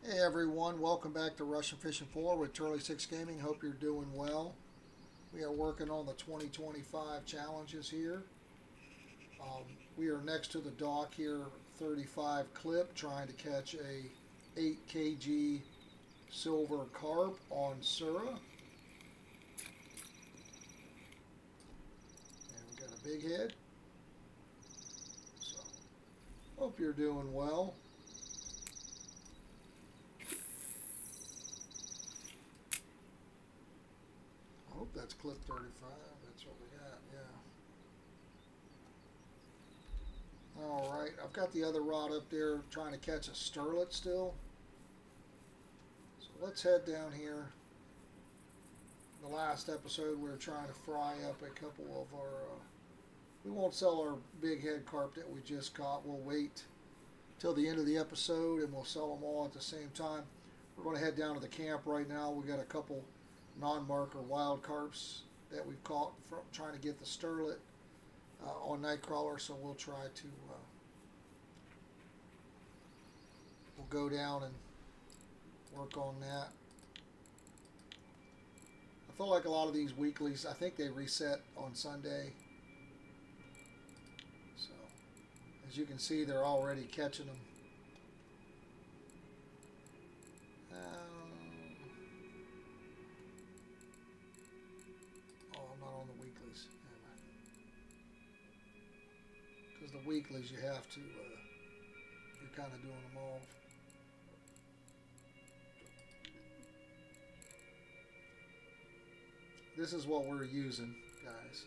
Hey everyone, welcome back to Russian Fishing 4 with Charlie 6 Gaming. Hope you're doing well. We are working on the 2025 challenges here. We are next to the dock here, 35 clip, trying to catch a 8 kg silver carp on Sura. And we got a big head. So, hope you're doing well. I hope that's clip 35. That's what we got, yeah. Alright, I've got the other rod up there trying to catch a sterlet still. So let's head down here. The last episode we were trying to fry up a couple of our... we won't sell our big head carp that we just caught. We'll wait till the end of the episode and we'll sell them all at the same time. We're going to head down to the camp right now. We got a couple non-marker wild carps that we've caught from trying to get the sterlet on Nightcrawler, so we'll try to we'll go down and work on that. I feel like a lot of these weeklies, I think they reset on Sunday, so as you can see they're already catching them. Because the weeklies you have to, you're kind of doing them all. This is what we're using, guys.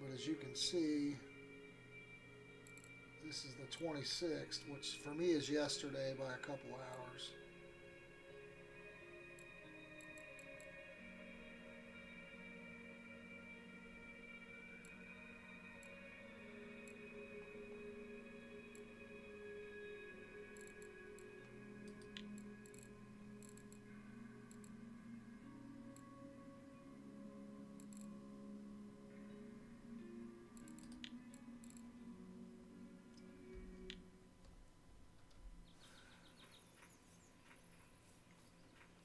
But as you can see, this is the 26th, which for me is yesterday by a couple hours.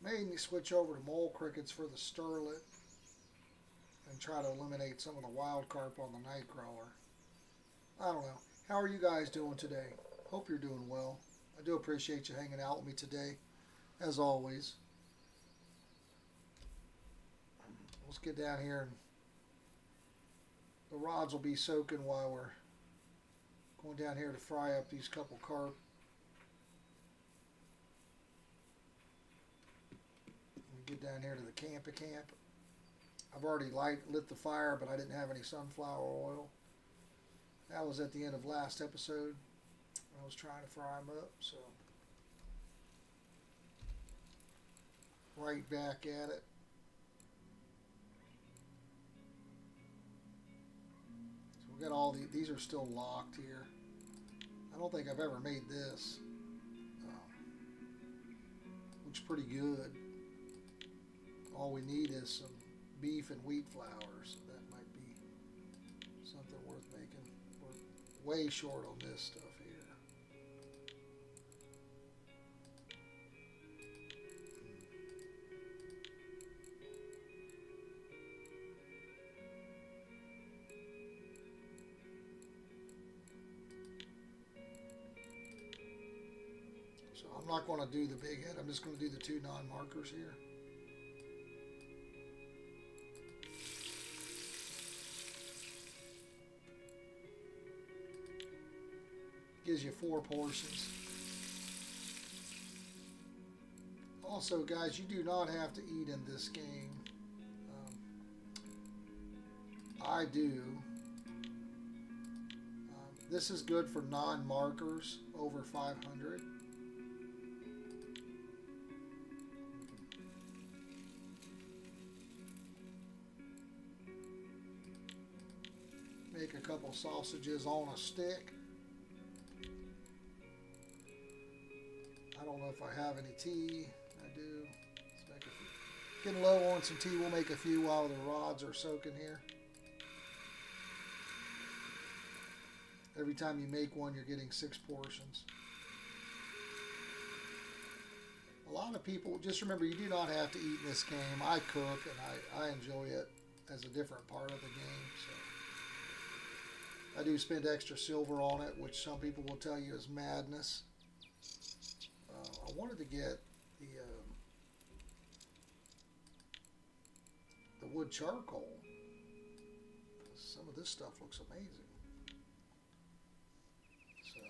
Made me switch over to mole crickets for the sterlet and try to eliminate some of the wild carp on the Nightcrawler. I don't know. How are you guys doing today? Hope you're doing well. I do appreciate you hanging out with me today, as always. Let's get down here and the rods will be soaking while we're going down here to fry up these couple carp. Get down here to the camp. I've already lit the fire, but I didn't have any sunflower oil. That was at the end of last episode. I was trying to fry them up, so right back at it. So we got all these are still locked here. I don't think I've ever made this. Looks pretty good. All we need is some beef and wheat flour, so that might be something worth making. We're way short on this stuff here. So I'm not going to do the big head. I'm just going to do the two non-markers here. Gives you 4 portions. Also, guys, you do not have to eat in this game. I do. This is good for non-markers over 500. Make a couple sausages on a stick. I don't know if I have any tea. I do. Let's make getting low on some tea. We'll make a few while the rods are soaking here. Every time you make one, you're getting 6 portions. A lot of people, just remember, you do not have to eat in this game. I cook, and I enjoy it as a different part of the game. So I do spend extra silver on it, which some people will tell you is madness. I wanted to get the wood charcoal. Some of this stuff looks amazing. So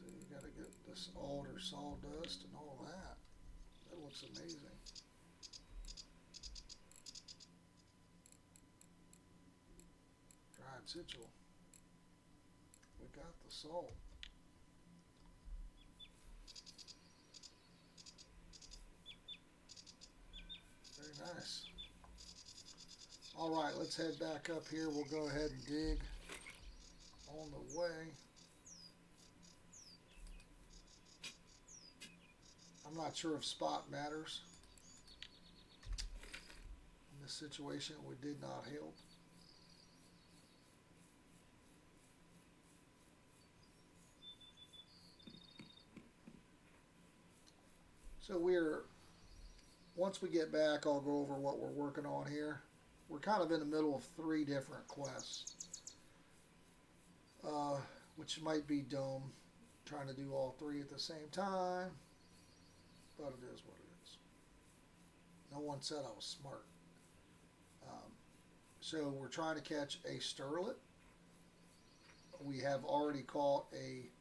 you got to get this alder sawdust and all that. That looks amazing. Dried sigil. We got the salt. Very nice. All right, let's head back up here. We'll go ahead and dig on the way. I'm not sure if spot matters. In this situation, it did not help. So once we get back, I'll go over what we're working on here. We're kind of in the middle of 3 different quests, which might be dumb, trying to do all 3 at the same time, but it is what it is. No one said I was smart. So we're trying to catch a sterlet. We have already caught a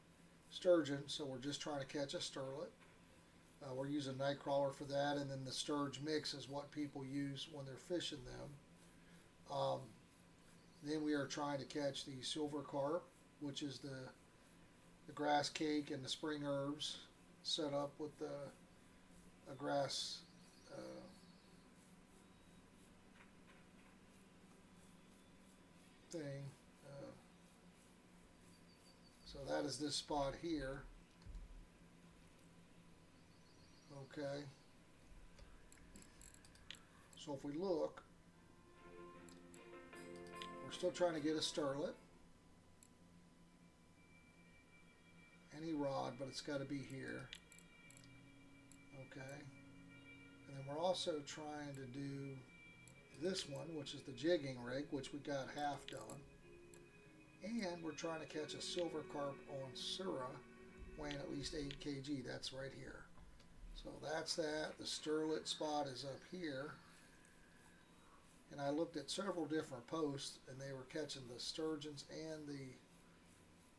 sturgeon, so we're just trying to catch a sterlet. We're using Nightcrawler for that, and then the sturge mix is what people use when they're fishing them. Then we are trying to catch the silver carp, which is the grass cake and the spring herbs set up with a grass thing. So that is this spot here. Okay. So if we look, we're still trying to get a sterlet. Any rod, but it's got to be here. Okay. And then we're also trying to do this one, which is the jigging rig, which we got half done. And we're trying to catch a silver carp on Sura, weighing at least 8 kg. That's right here. So that's that. The sterlet spot is up here. And I looked at several different posts, and they were catching the sturgeons and the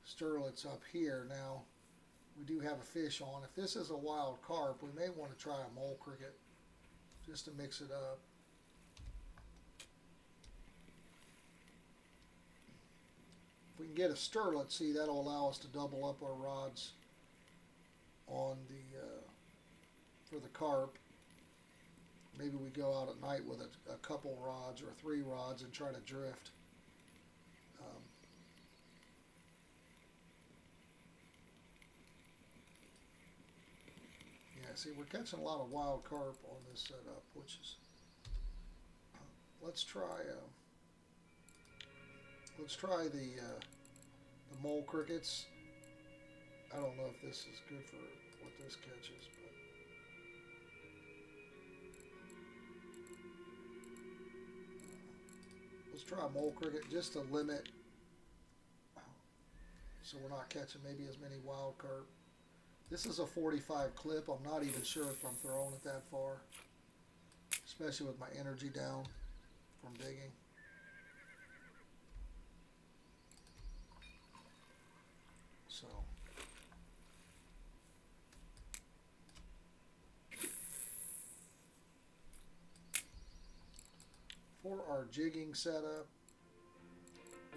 sterlets up here. Now, we do have a fish on. If this is a wild carp, we may want to try a mole cricket just to mix it up. If we can get a sterlet, see, that'll allow us to double up our rods on the for the carp. Maybe we go out at night with a couple rods or 3 rods and try to drift. Yeah, see, we're catching a lot of wild carp on this setup, which is. Let's try the mole crickets. I don't know if this is good for what this catches, but. Let's try a mole cricket just to limit, so we're not catching maybe as many wild carp. This is a 45 clip. I'm not even sure if I'm throwing it that far, especially with my energy down from digging. So. For our jigging setup,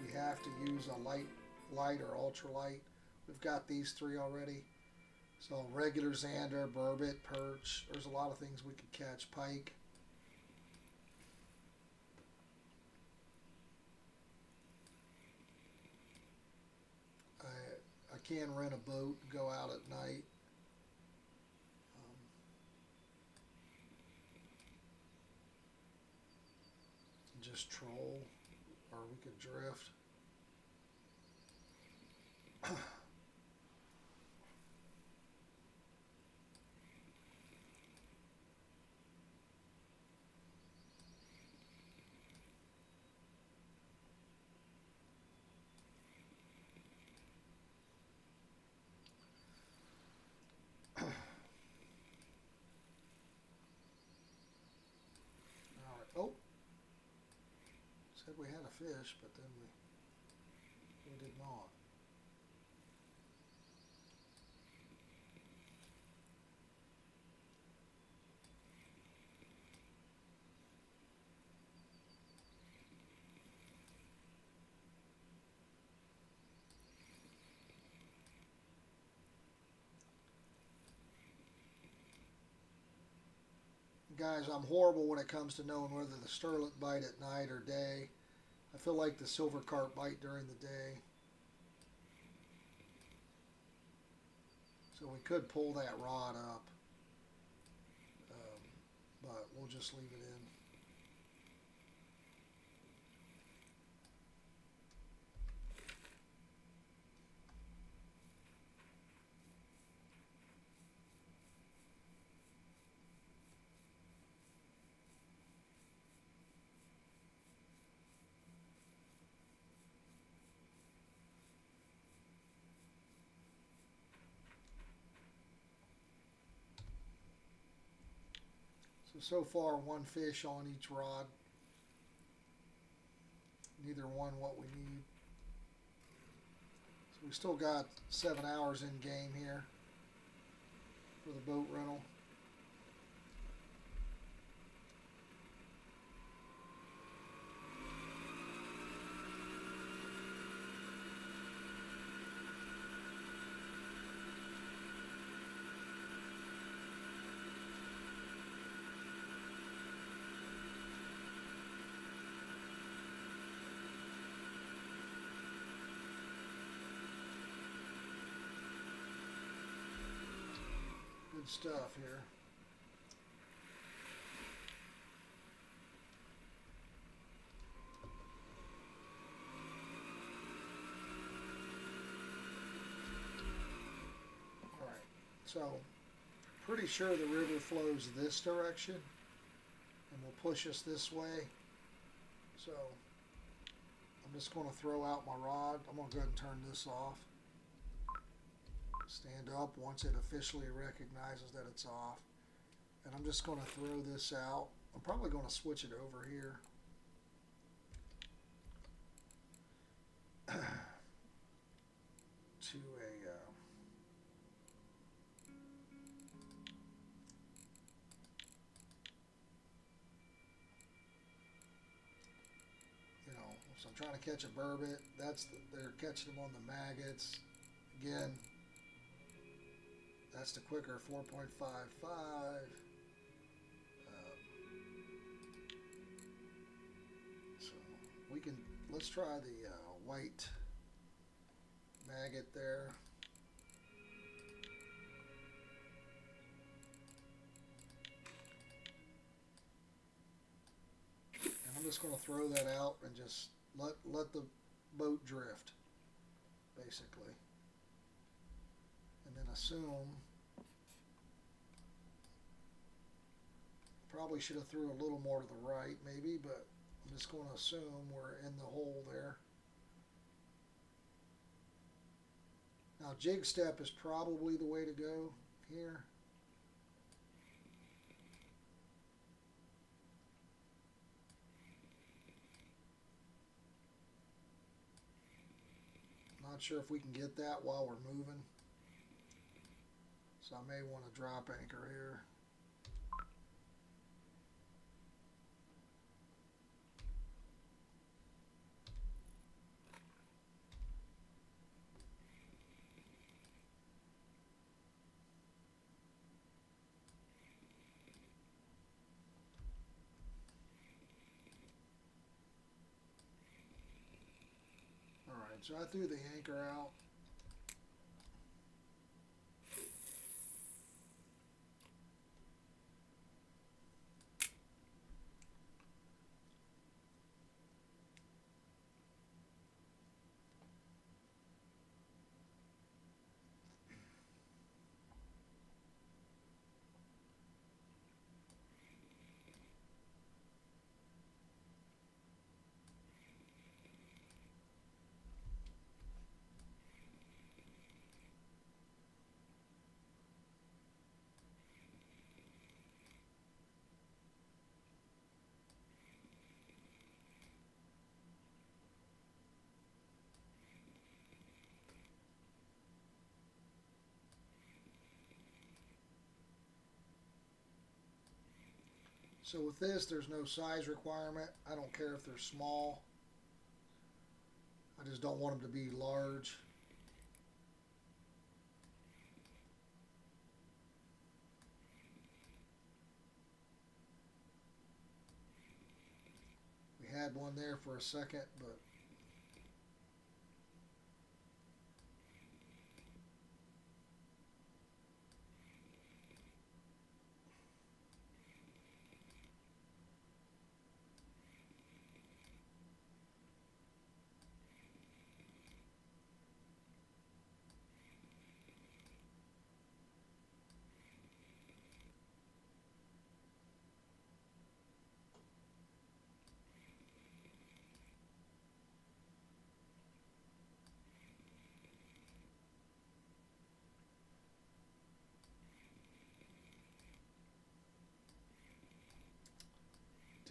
we have to use a light or ultralight. We've got these 3 already. So regular zander, burbot, perch. There's a lot of things we could catch. Pike. I can rent a boat and go out at night just troll, or we could drift. Alright, oh! Said we had a fish, but then we did not. Guys, I'm horrible when it comes to knowing whether the sterlet bite at night or day. I feel like the silver carp bite during the day. So we could pull that rod up, but we'll just leave it in. So far, one fish on each rod. Neither one what we need. So we still got 7 hours in game here for the boat rental. Good stuff here. All right, so pretty sure the river flows this direction and will push us this way. So I'm just going to throw out my rod. I'm going to go ahead and turn this off. Stand up once it officially recognizes that it's off. And I'm just going to throw this out. I'm probably going to switch it over here. To a so I'm trying to catch a burbot. They're catching them on the maggots. Again, that's the quicker 4.55. So we can, let's try the white maggot there. And I'm just going to throw that out and just let the boat drift, basically. And then assume, probably should have threw a little more to the right maybe, but I'm just going to assume we're in the hole there. Now jig step is probably the way to go here. Not sure if we can get that while we're moving. So I may want to drop anchor here. Alright, so I threw the anchor out. So with this, there's no size requirement. I don't care if they're small. I just don't want them to be large. We had one there for a second, but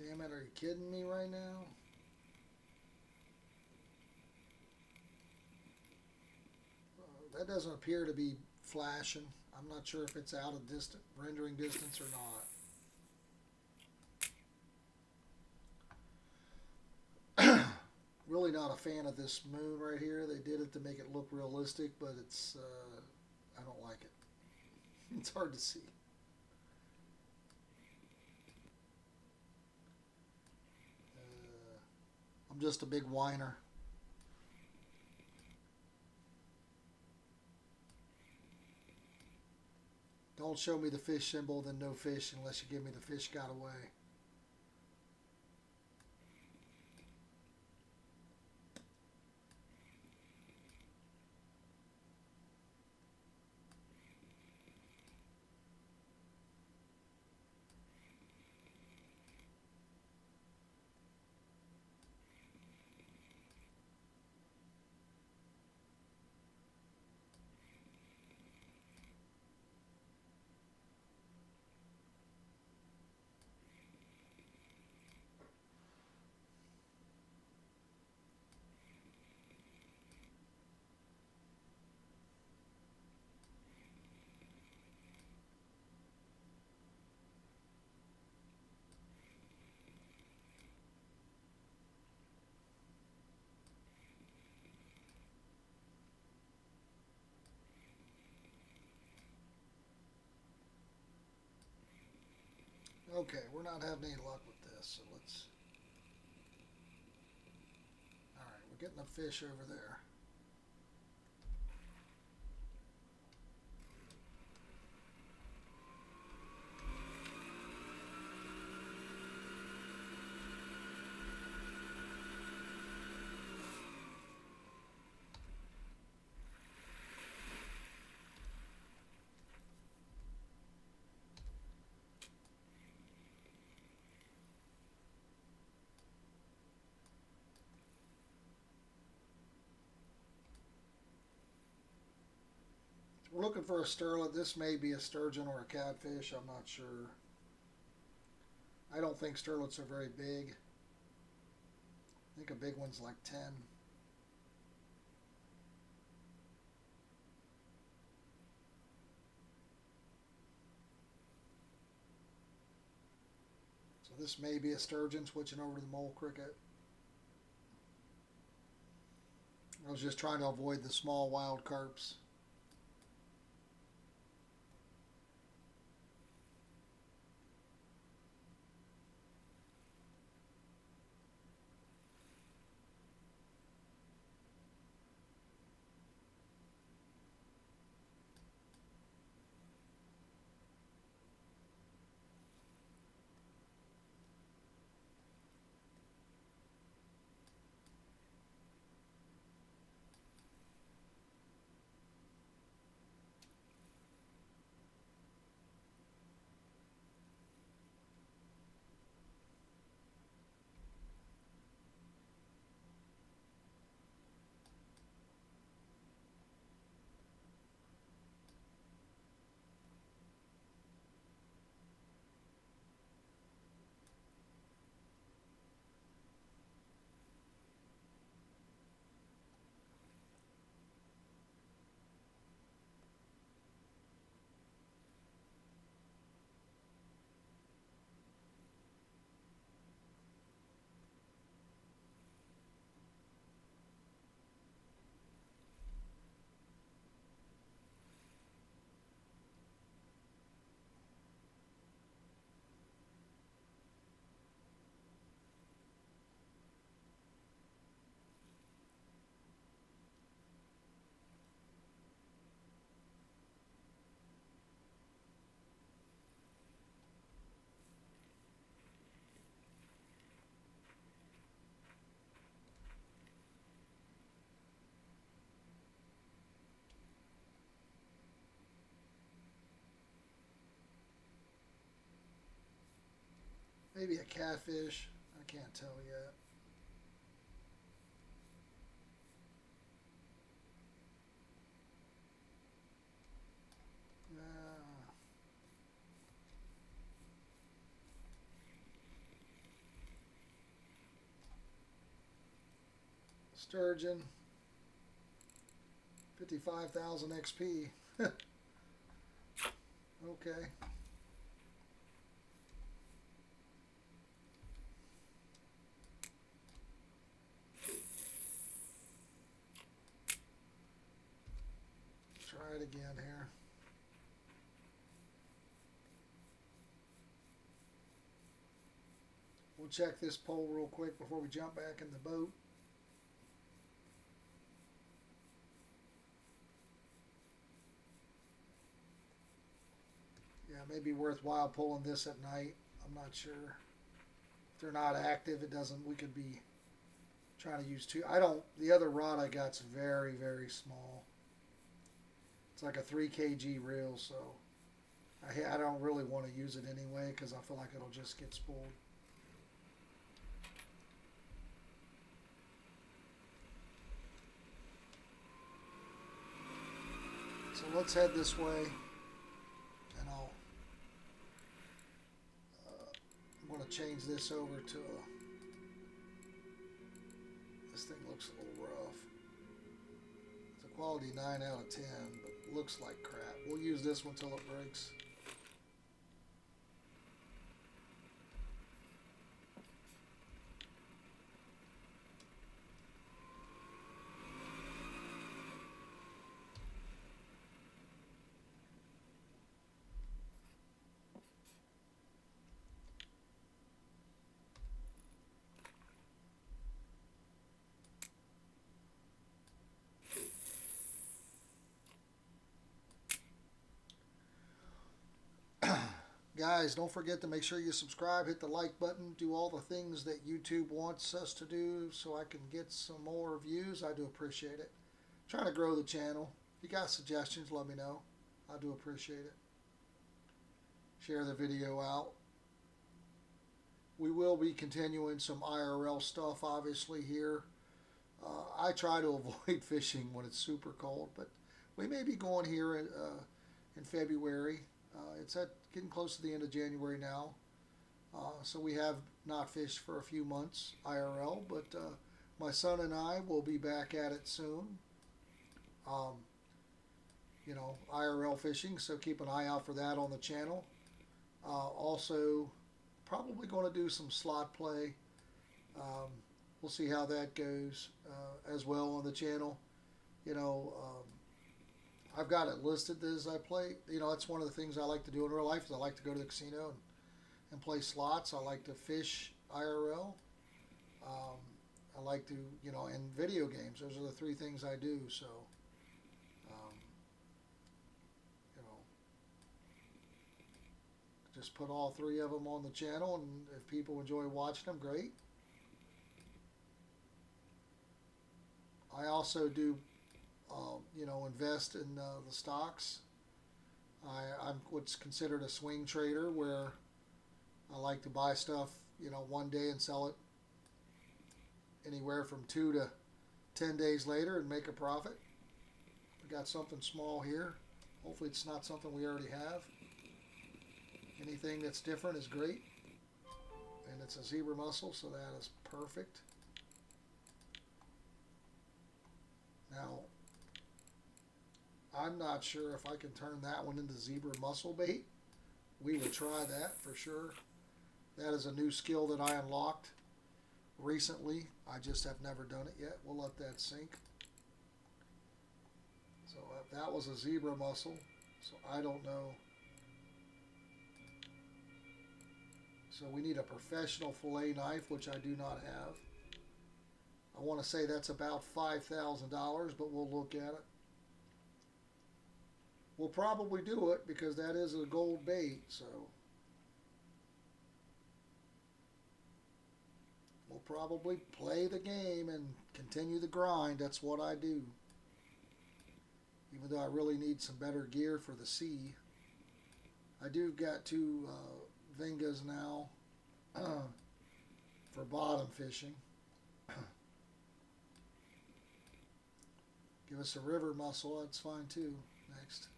damn it, are you kidding me right now? That doesn't appear to be flashing. I'm not sure if it's out of rendering distance or not. Really not a fan of this moon right here. They did it to make it look realistic, but it's I don't like it. It's hard to see. I'm just a big whiner. Don't show me the fish symbol, then no fish unless you give me the fish got away. Okay, we're not having any luck with this, so let's... Alright, we're getting a fish over there. We're looking for a sterlet. This may be a sturgeon or a catfish. I'm not sure. I don't think sterlets are very big. I think a big one's like 10. So this may be a sturgeon switching over to the mole cricket. I was just trying to avoid the small wild carps. Maybe a catfish. I can't tell yet. Sturgeon. 55,000 XP. Okay. Try it again here. We'll check this pole real quick before we jump back in the boat. Yeah, it may be worthwhile pulling this at night. I'm not sure. If they're not active, it doesn't. We could be trying to use two. I don't. The other rod I got's very, very small. It's like a 3 kg reel, so I don't really want to use it anyway because I feel like it'll just get spooled. So let's head this way, and I'm going to change this over to this thing looks a little rough. It's a quality 9 out of 10, but looks like crap. We'll use this one till it breaks. Guys, don't forget to make sure you subscribe, hit the like button, do all the things that YouTube wants us to do so I can get some more views. I do appreciate it. I'm trying to grow the channel. If you got suggestions, let me know. I do appreciate it. Share the video out. We will be continuing some IRL stuff, obviously, here. I try to avoid fishing when it's super cold, but we may be going here in February. It's getting close to the end of January now, so we have not fished for a few months IRL, but my son and I will be back at it soon. You know, IRL fishing, so keep an eye out for that on the channel. Also, probably going to do some slot play. We'll see how that goes as well on the channel. You know, I've got it listed as I play. You know, that's one of the things I like to do in real life is I like to go to the casino and play slots. I like to fish IRL. I like to, you know, and video games. Those are the three things I do. So, you know, just put all three of them on the channel, and if people enjoy watching them, great. I also do you know, invest in the stocks. I'm what's considered a swing trader, where I like to buy stuff, you know, one day and sell it anywhere from 2 to 10 days later and make a profit. We got something small here. Hopefully it's not something we already have. Anything that's different is great. And it's a zebra mussel, so that is perfect. Now, I'm not sure if I can turn that one into zebra mussel bait. We would try that for sure. That is a new skill that I unlocked recently. I just have never done it yet. We'll let that sink. So that was a zebra mussel. So I don't know. So we need a professional fillet knife, which I do not have. I want to say that's about $5,000, but we'll look at it. We'll probably do it because that is a gold bait, so we'll probably play the game and continue the grind. That's what I do. Even though I really need some better gear for the sea. I do got two Vengas now. for bottom fishing. Give us a river mussel, that's fine too. Next.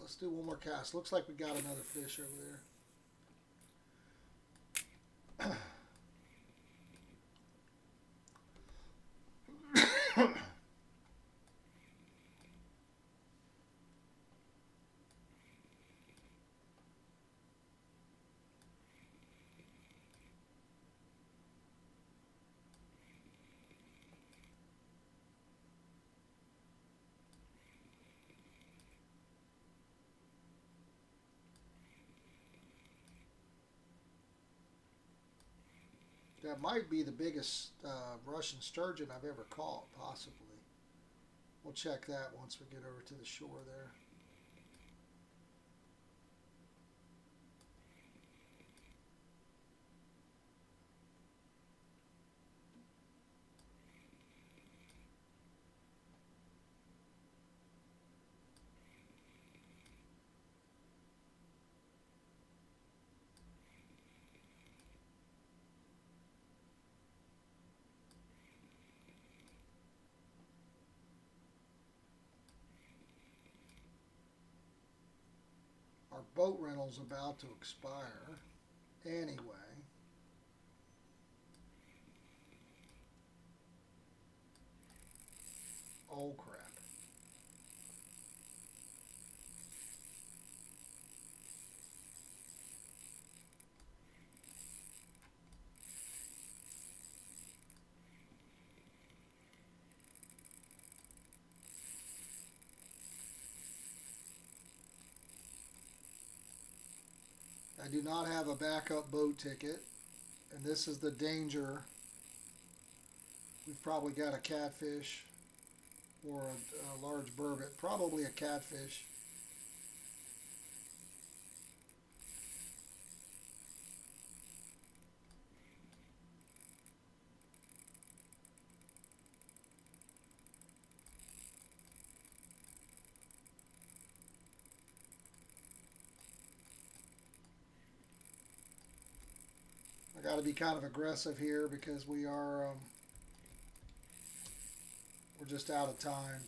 Let's do one more cast. Looks like we got another fish over there. That might be the biggest Russian sturgeon I've ever caught, possibly. We'll check that once we get over to the shore there. Our boat rental's about to expire anyway. Oh crap. I do not have a backup boat ticket, and this is the danger. We've probably got a catfish or a large burbot, probably a catfish. I got to be kind of aggressive here because we're just out of time.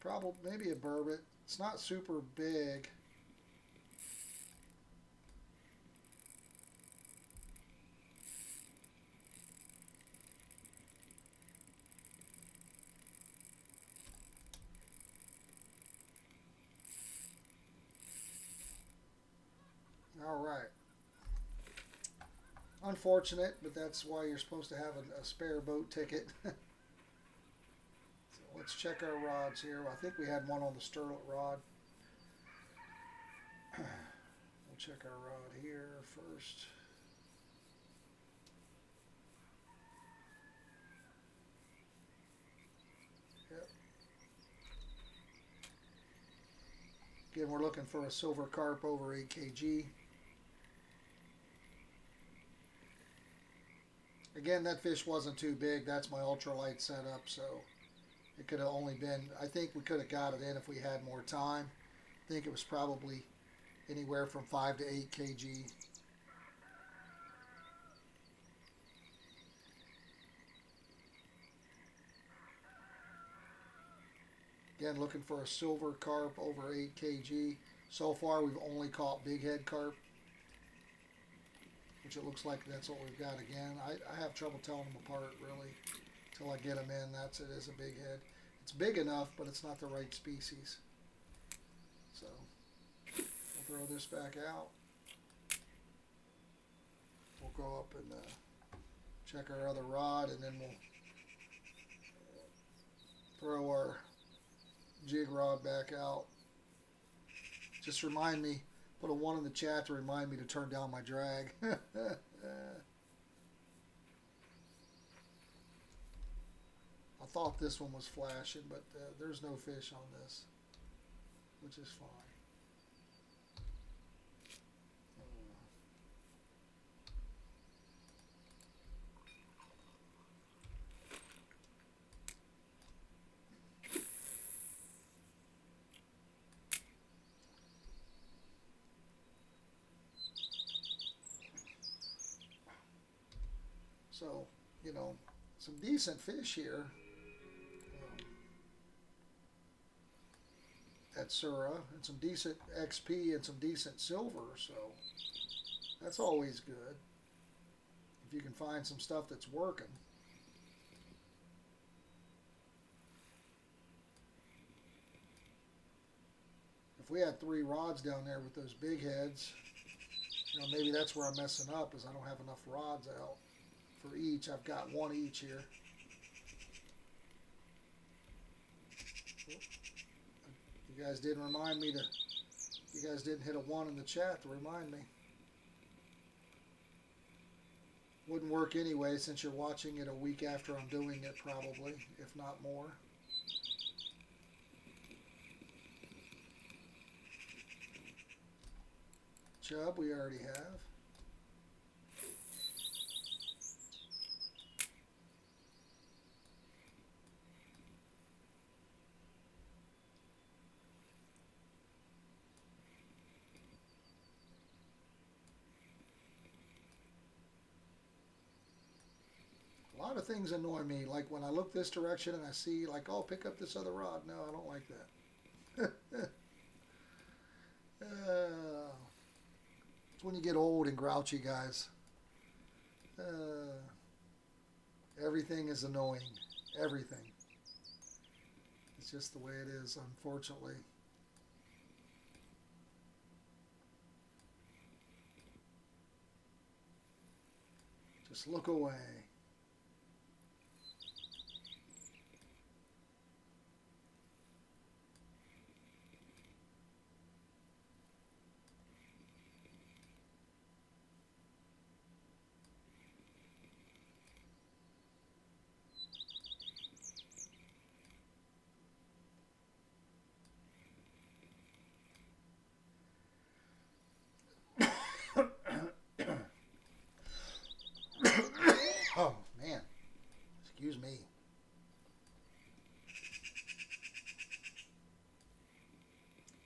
Probably maybe a burbot. It's not super big. All right. Unfortunate, but that's why you're supposed to have a spare boat ticket. So let's check our rods here. I think we had one on the sterlet rod. We'll check our rod here first. Yep. Again, we're looking for a silver carp over 8 kg. Again, that fish wasn't too big. That's my ultralight setup, so it could have only been, I think we could have got it in if we had more time. I think it was probably anywhere from 5 to 8 kg. Again, looking for a silver carp over 8 kg. So far, we've only caught big head carp, which it looks like that's what we've got again. I have trouble telling them apart, really, until I get them in. It is a big head. It's big enough, but it's not the right species. So we'll throw this back out. We'll go up and check our other rod, and then we'll throw our jig rod back out. Just remind me, put a 1 in the chat to remind me to turn down my drag. I thought this one was flashing, but there's no fish on this, which is fine. So, you know, some decent fish here at Sura, and some decent XP and some decent silver, so that's always good if you can find some stuff that's working. If we had 3 rods down there with those big heads, you know, maybe that's where I'm messing up, is I don't have enough rods out for each. I've got 1 each here. You guys didn't remind me to, you guys didn't hit a 1 in the chat to remind me. Wouldn't work anyway, since you're watching it a week after I'm doing it, probably, if not more. Chub we already have. A lot of things annoy me, like when I look this direction and I see, like, oh, pick up this other rod. No, I don't like that. It's when you get old and grouchy, guys. Everything is annoying. Everything. It's just the way it is, unfortunately. Just look away. Oh, man. Excuse me.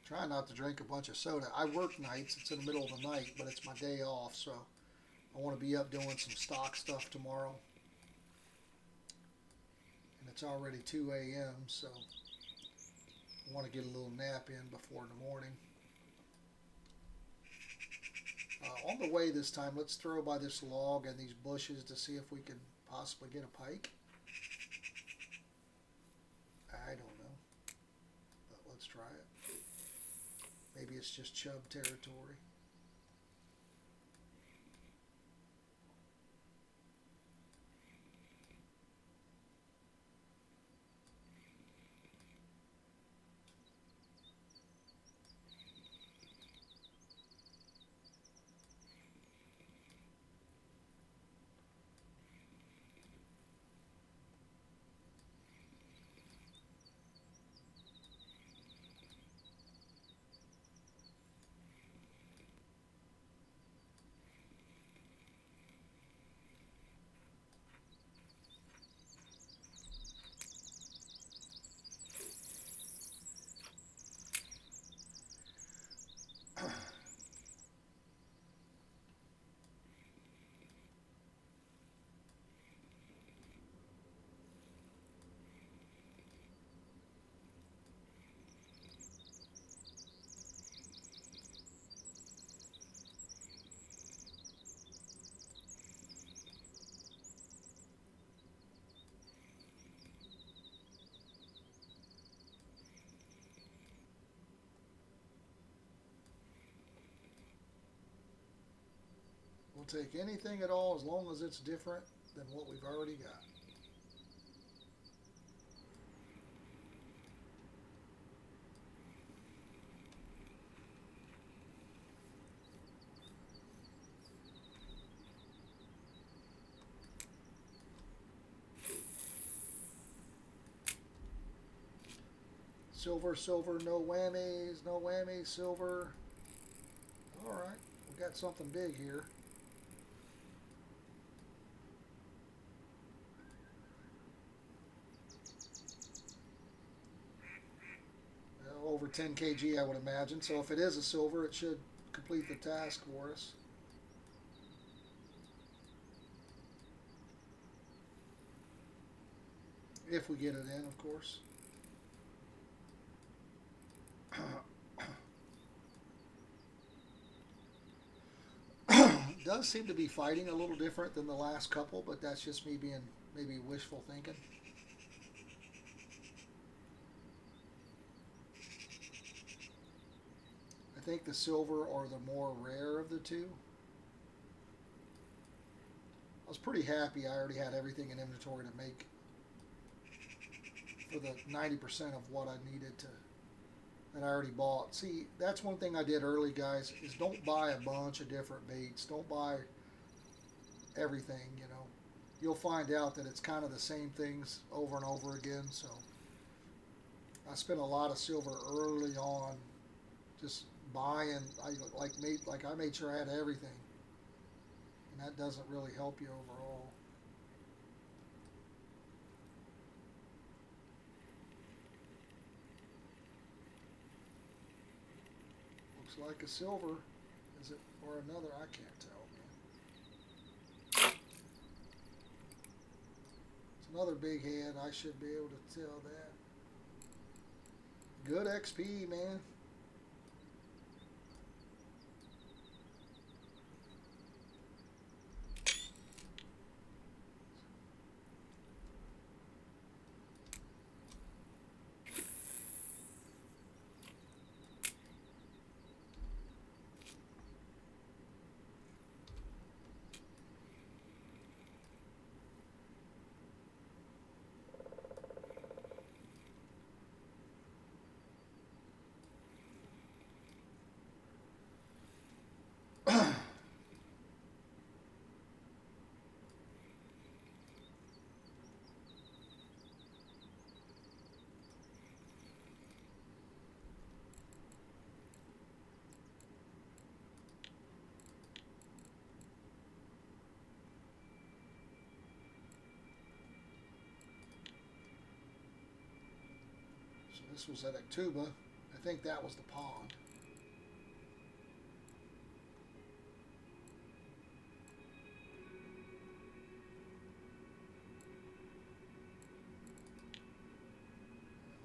Try not to drink a bunch of soda. I work nights. It's in the middle of the night, but it's my day off, so I want to be up doing some stock stuff tomorrow. And it's already 2 a.m., so I want to get a little nap in before the morning. On the way this time, let's throw by this log and these bushes to see if we can possibly get a pike. I don't know, but let's try it. Maybe it's just chub territory. We'll take anything at all as long as it's different than what we've already got. Silver, silver, no whammies, no whammies, silver. Alright, we got something big here. Over 10 kg, I would imagine. So if it is a silver, it should complete the task for us. If we get it in, of course. Does seem to be fighting a little different than the last couple, but that's just me being maybe wishful thinking. I think the silver are the more rare of the two. I was pretty happy I already had everything in inventory to make for the 90% of what I needed to that I already bought. See, that's one thing I did early, guys, is don't buy a bunch of different baits. Don't buy everything, you know. You'll find out that it's kind of the same things over and over again. So I spent a lot of silver early on just buying. I made sure I had everything. And that doesn't really help you overall. Looks like a silver. Is it or another? I can't tell, man. It's another big head. I should be able to tell that. Good XP, man. This was at Actuba. I think that was the pond.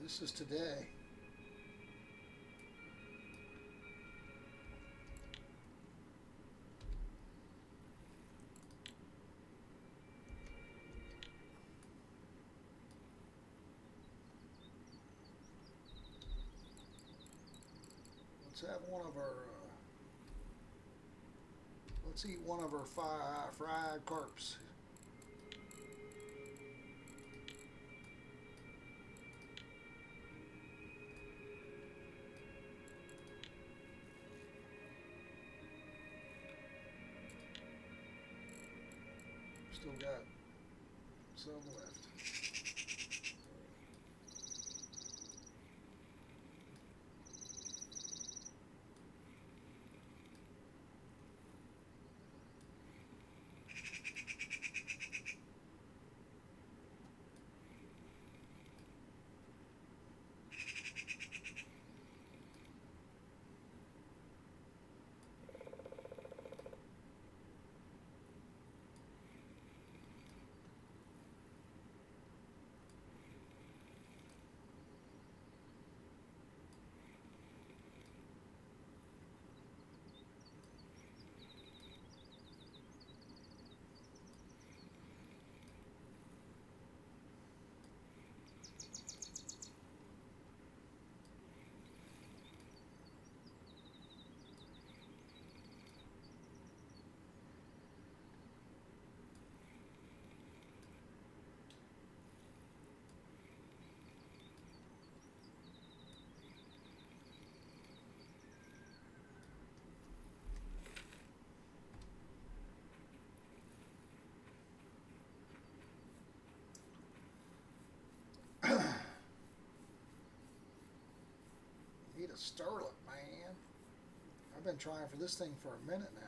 This is today. Let's have one of our, let's eat one of our fried carps. Still got some left. need a sterlet, man. I've been trying for this thing for a minute now.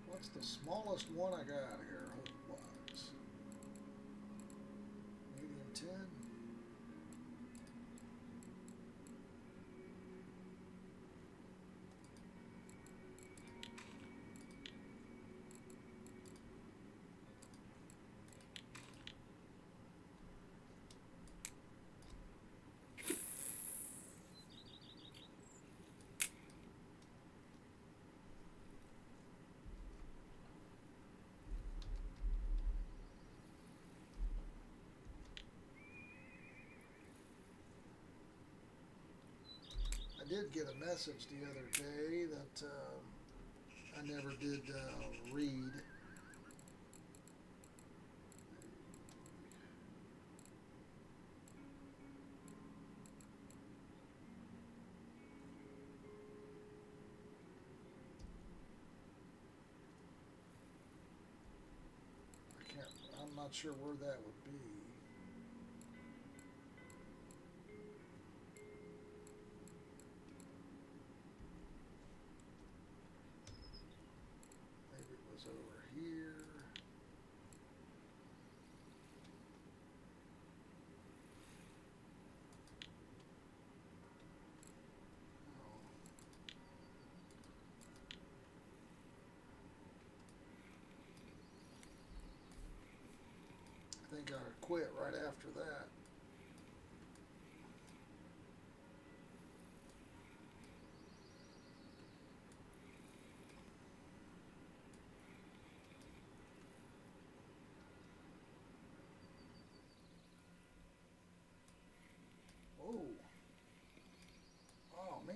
What's the smallest one I got here? Hook-wise. Medium 10. I did get a message the other day that I never did read. I'm not sure where that would be. Maybe it was over here. I think I quit right after that. Oh. Oh, man.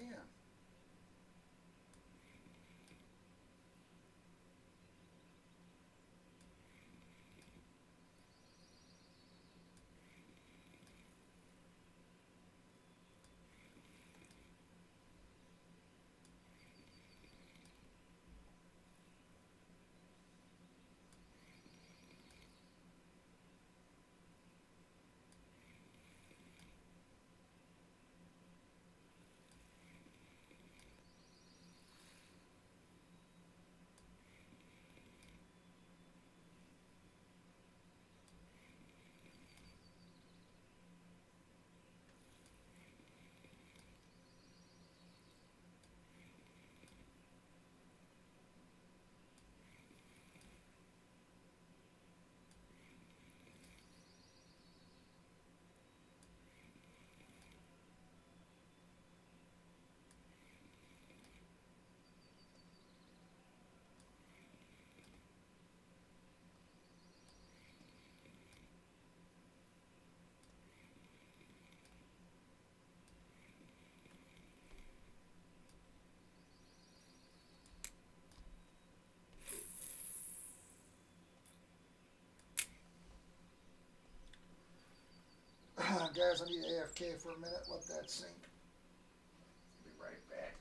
Guys, I need AFK for a minute. Let that sink. Be right back.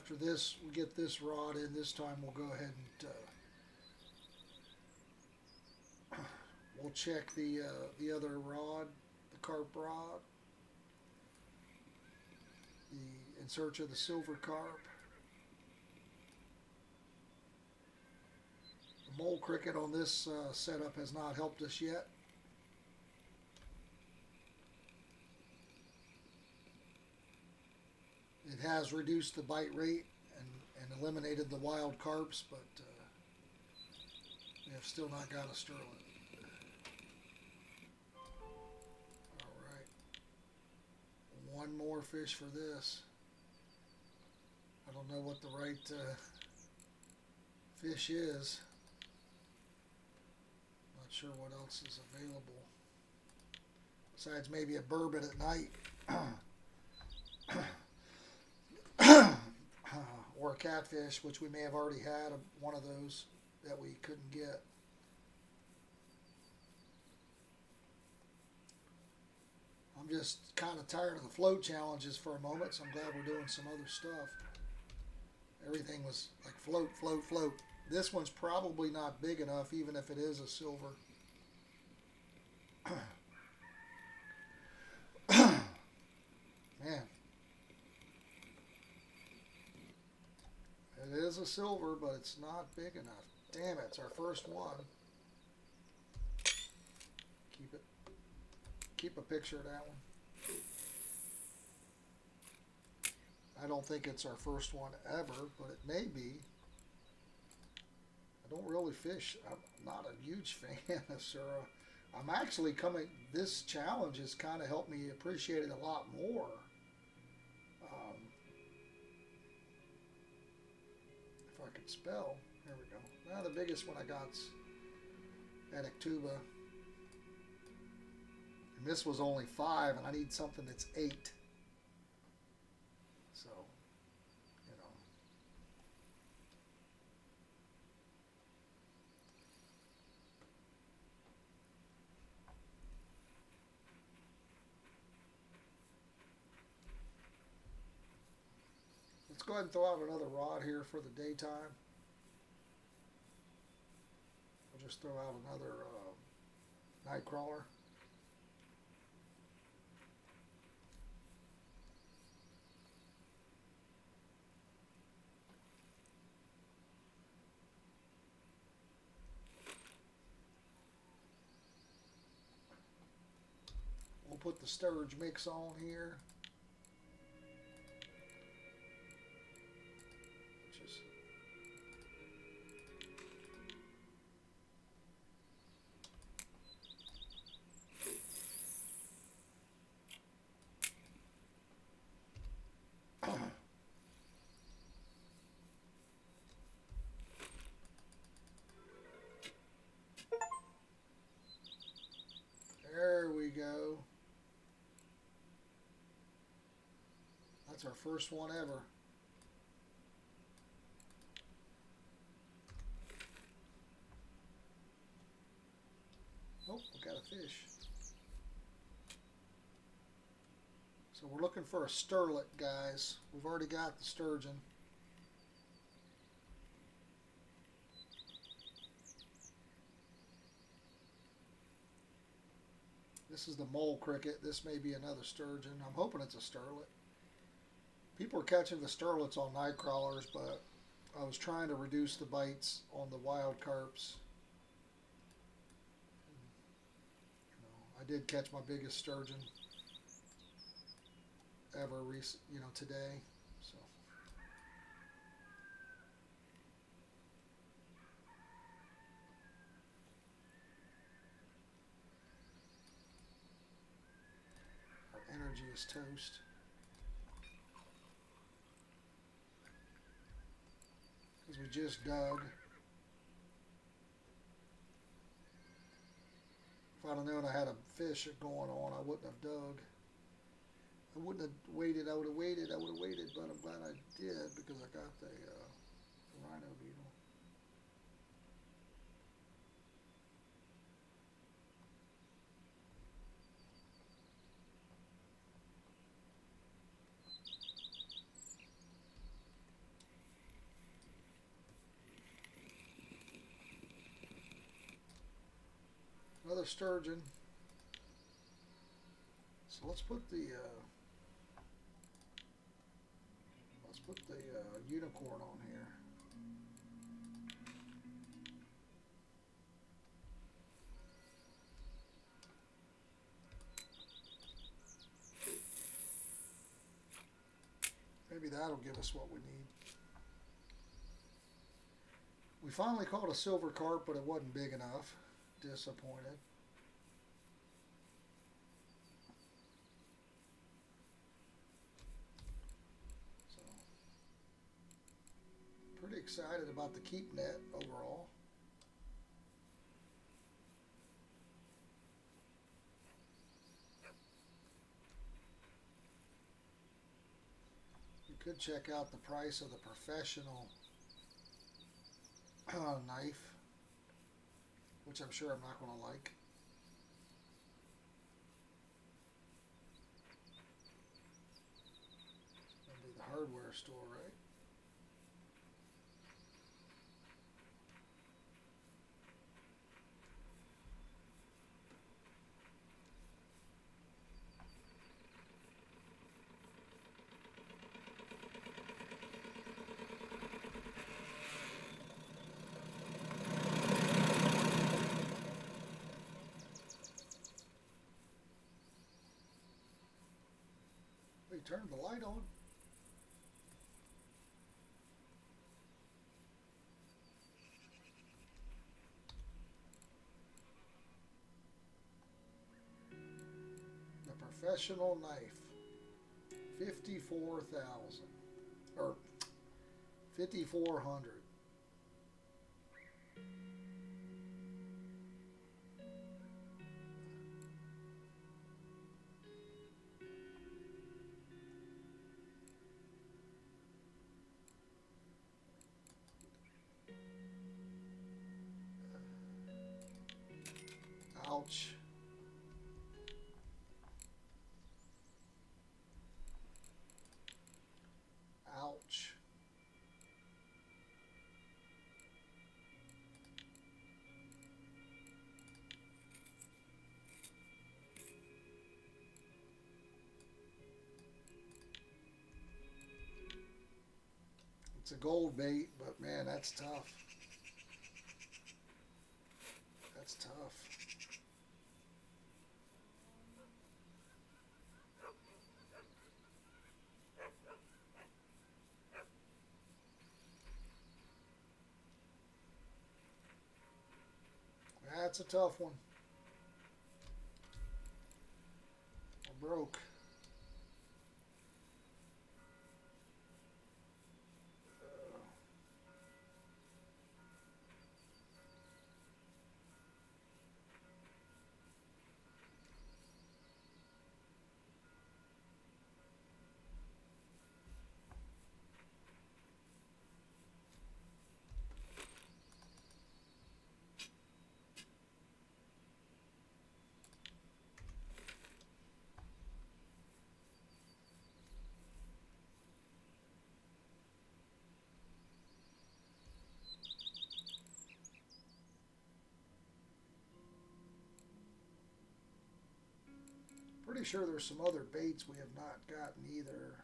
after this, we get this rod in. This time we'll go ahead and we'll check the other rod, the carp rod, in search of the silver carp. The mole cricket on this setup has not helped us yet. It has reduced the bite rate and eliminated the wild carps, but we have still not got a sterlet. Alright. One more fish for this. I don't know what the right fish is. Not sure what else is available. Besides maybe a burbot at night. Or a catfish, which we may have already had one of those that we couldn't get. I'm just kind of tired of the float challenges for a moment, so I'm glad we're doing some other stuff. Everything was like float, float, float. This one's probably not big enough, even if it is a silver. Man. It is a silver, but it's not big enough. Damn it, it's our first one. Keep a picture of that one. I don't think it's our first one ever, but it may be. I don't really fish. I'm not a huge fan of Sura. I'm actually coming, this challenge has kind of helped me appreciate it a lot more. If I could spell, there we go. Now the biggest one I got's at Ectuba. And this was only 5, and I need something that's 8. So, you know. Let's go ahead and throw out another rod here for the daytime. We'll just throw out another night crawler. We'll put the sturge mix on here. There we go. That's our first one ever. Oh, we got a fish. So we're looking for a sterlet, guys. We've already got the sturgeon. This is the mole cricket. This may be another sturgeon. I'm hoping it's a sterlet. People are catching the sterlets on night crawlers, but I was trying to reduce the bites on the wild carps. You know, I did catch my biggest sturgeon ever, today. So. Our energy is toast. Because we just dug. If I'd have known I had a fish going on, I wouldn't have dug. I wouldn't have waited. I would have waited. But I'm glad I did because I got the rhino beetle. another sturgeon. So let's put the unicorn on here. Maybe that'll give us what we need. We finally caught a silver carp, but it wasn't big enough. Disappointed. So, pretty excited about the keep net overall. You could check out the price of the professional knife, which I'm sure I'm not going to like. That'd be the hardware store, right? We turned the light on. The professional knife, 54,000 or 5,400. Ouch. Ouch. It's a gold bait, but man, that's tough. That's tough. That's a tough one. I broke. Pretty sure there's some other baits we have not gotten either.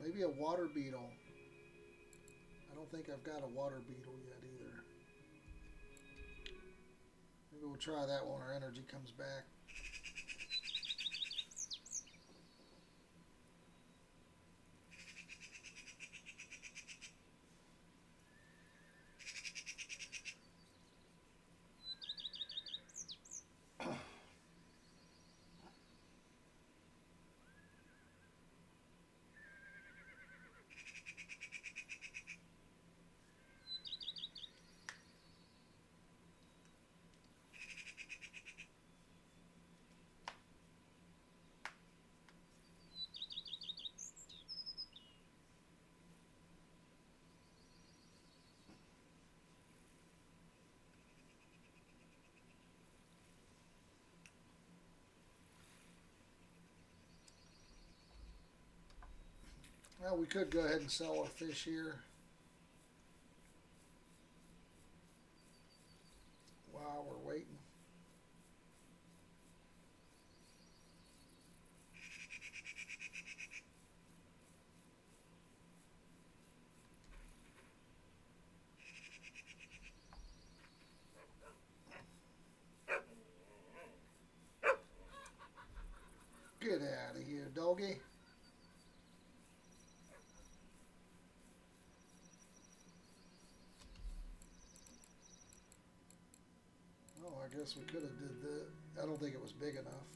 Maybe a water beetle. I don't think I've got a water beetle yet either. Maybe we'll try that when our energy comes back. Well, we could go ahead and sell our fish here while we're waiting. Get out of here, doggy. Oh, I guess we could have did that. I don't think it was big enough.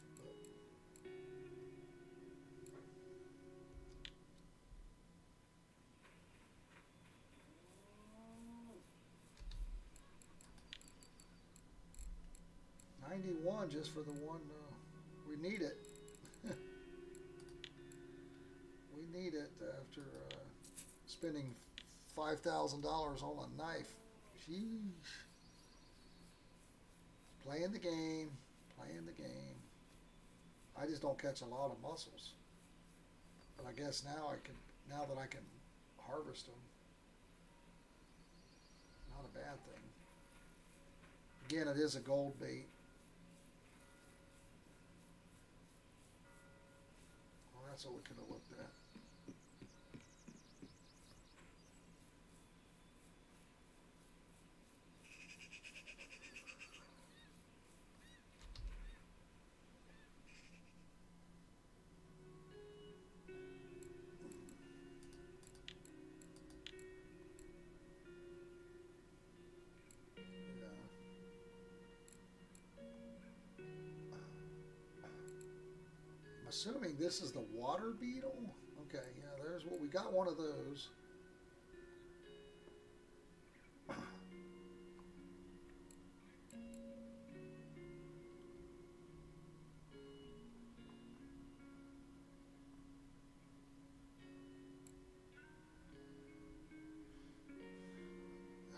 But 91 just for the one. We need it. We need it after spending $5,000 on a knife. Sheesh. Playing the game. Playing the game. I just don't catch a lot of mussels. But I guess now now that I can harvest them, not a bad thing. Again, it is a gold bait. Well, that's what we could have looked at. Assuming this is the water beetle. Okay, yeah, there's what we got. One of those.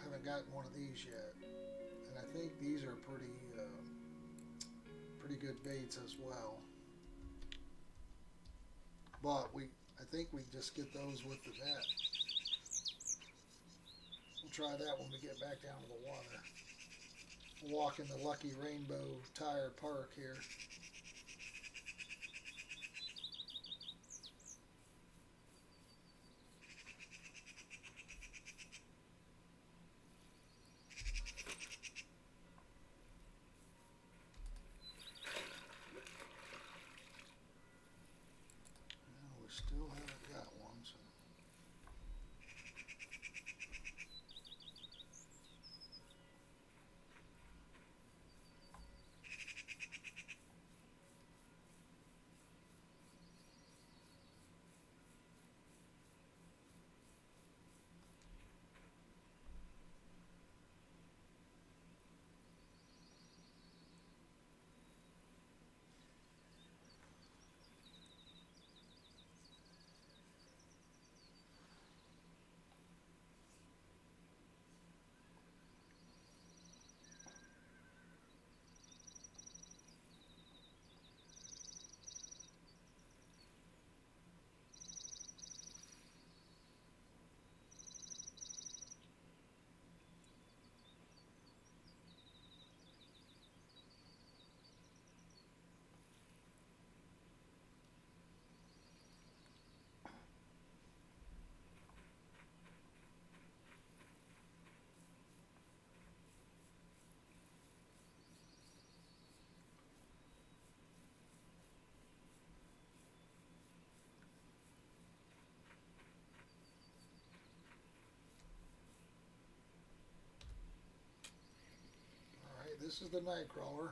Haven't gotten one of these yet, and I think these are pretty good baits as well. But I think we just get those with the net. We'll try that when we get back down to the water. We'll walk in the Lucky Rainbow Tire Park here. Still haven't got one, so. This is the night crawler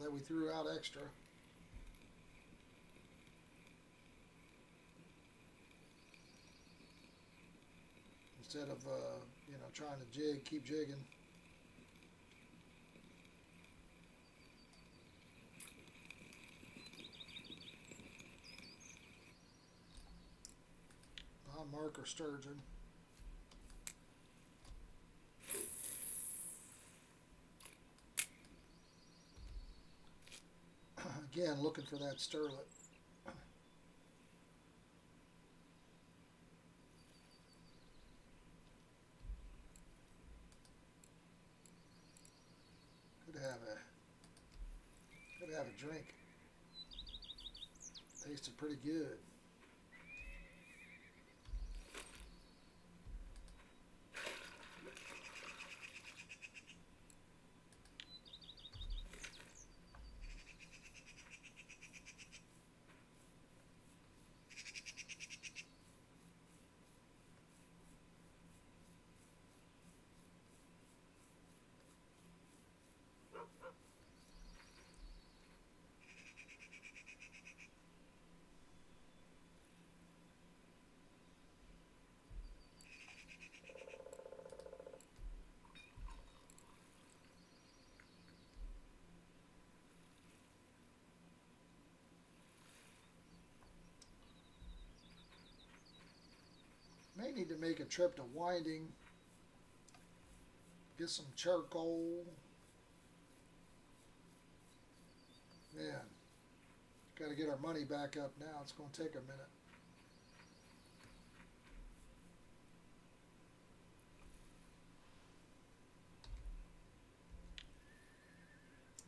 that we threw out extra. Instead of, trying to keep jigging. Non-marker sturgeon. Again, looking for that sterlet. Could have a drink. Tasted pretty good. May need to make a trip to Winding, get some charcoal. Man, got to get our money back up now. It's going to take a minute.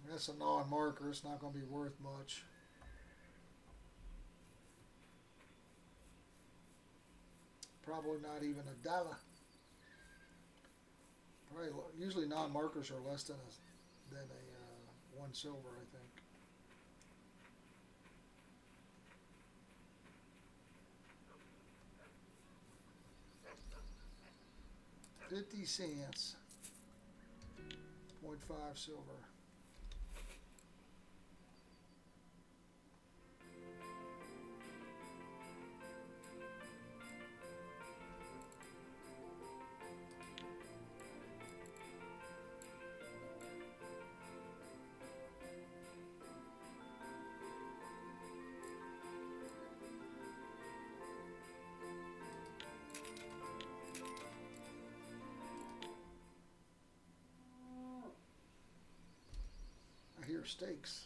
That's a non-marker. It's not going to be worth much. Probably not even $1. Probably usually non-markers are less than a 1 silver, I think. 50 cents. 0.5 silver. I hear steaks.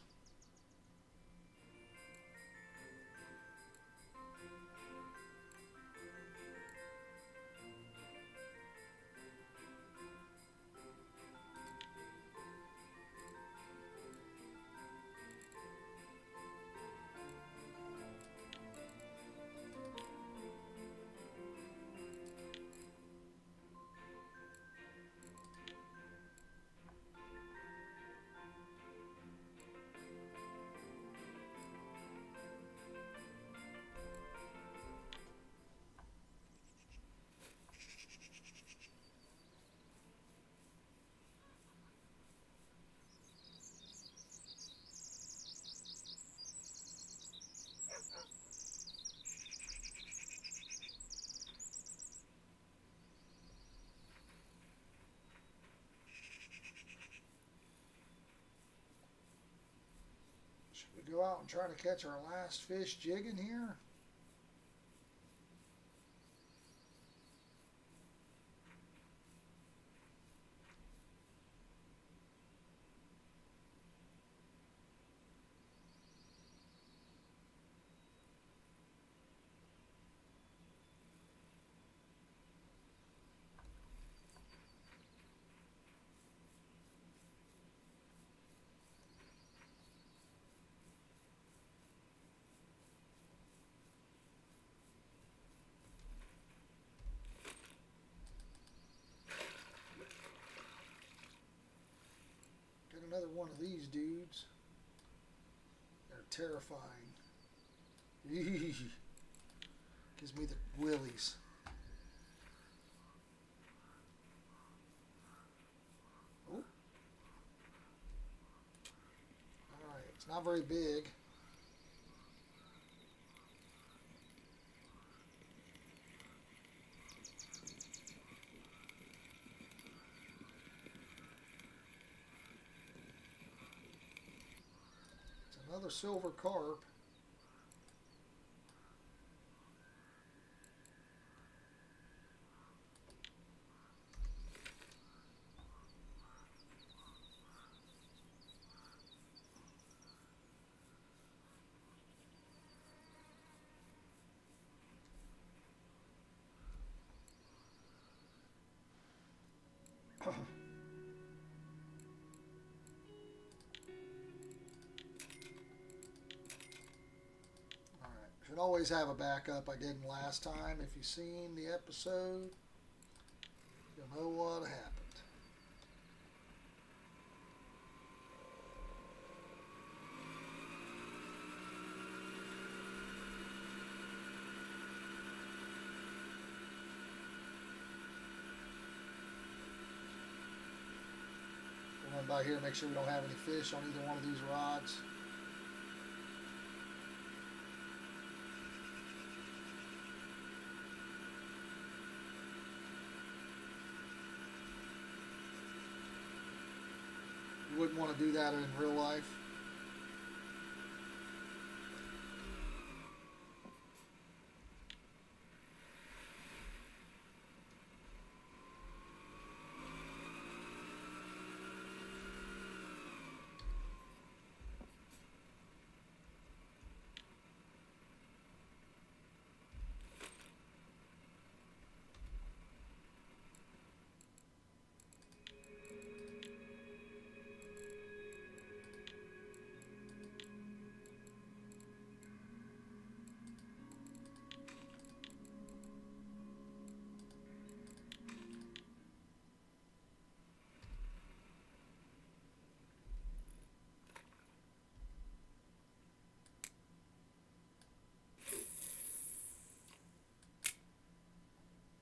Should we go out and try to catch our last fish jigging here? Got another one of these dudes. They're terrifying. Gives me the willies. Oh. Alright, it's not very big. It's another silver carp. can always have a backup. I didn't last time. If you've seen the episode, you'll know what happened. We'll run by here, make sure we don't have any fish on either one of these rods. You wouldn't want to do that in real life.